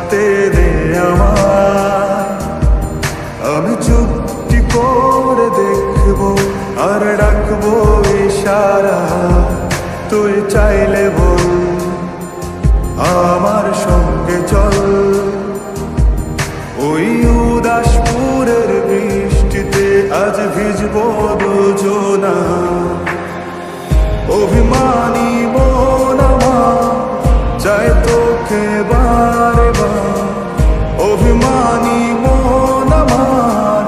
থাকতে দে আমায়। আমি চুপটি করে দেখবো আর ডাকবো ইশারা, তুই চাইলে বল আমার সঙ্গে চল। ওই উদাসপুরের বৃষ্টিতে আজ ভিজবো দুজনা। অভিমানী মন আমার চাই তোকে বারে বার, অভিমানী মন আমার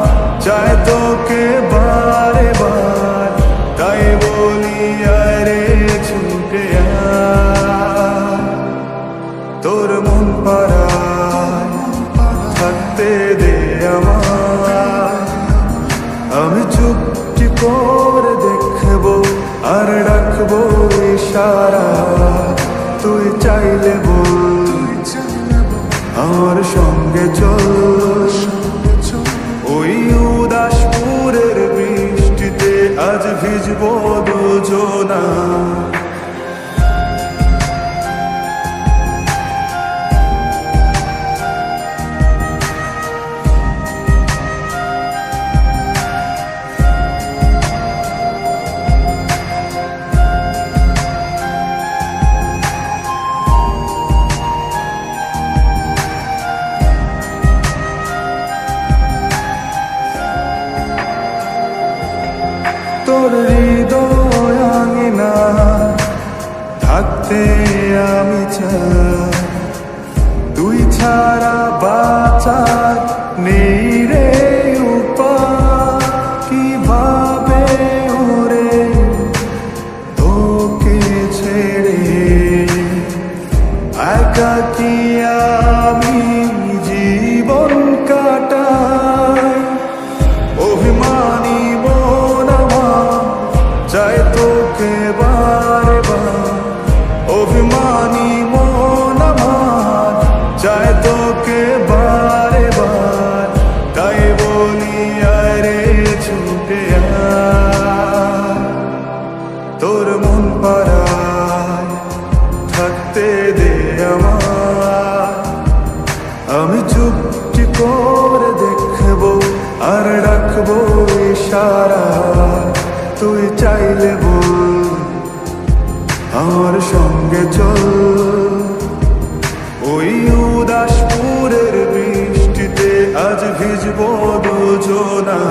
চাই তোকে বারে বার। তাই বলি আরে ছুটে আয়, তোর মন পাড়ায় থাকতে দে আমায়। আমি চুপটি করে দেখবো আর ডাকবো ইশারা, তুই চাইলে বল আমার সঙ্গে চল। ওই উদাসপুরের বৃষ্টিতে আজ ভিজবো দুজনা। তোর হৃদয় আঙিনা থাকতে আমি চাই, তুই ছাড়া বাঁচার নেই রে উপায়। কিভাবে ওরে তোকে ছেড়ে একাকী আমি জীবন কাটাই। অভিমানী চাই তোকে বারে বার, অভিমানী মন আমার চাই তোকে বারে বার। তাই বলি আরে ছুটে আয়, তোর মন পাড়ায় থাকতে দে আমায়। আমি চুপটি করে দেখবো আর ডাকবো ইশারা, তুই চাইলে বল আমার সঙ্গে চল। ওই উদাসপুরের বৃষ্টিতে আজ ভিজবো দুজনা।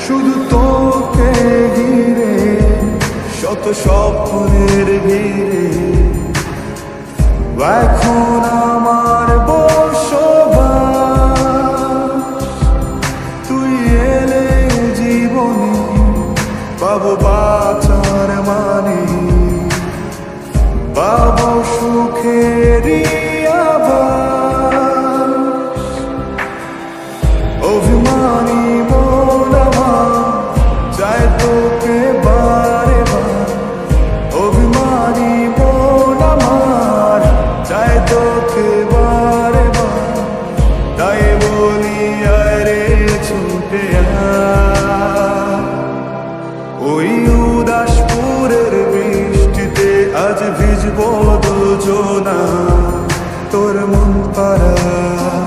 শুধু তোকে ঘিরে শত স্বপ্নের ভিড়ে এখন আমার বসবাস। তুই এলে জীবনে পাবো বাঁচার মানে, পাবো সুখেরই আভাস। অভিমানী চাই তোকে বারে বার, অভিমানী মন আমার চাই তোকে বারে বার। তাই বলি আরে ছুটে আয়, ওই উদাসপুরের বৃষ্টিতে আজ ভিজবো দুজনা। তোর মন পাড়ায়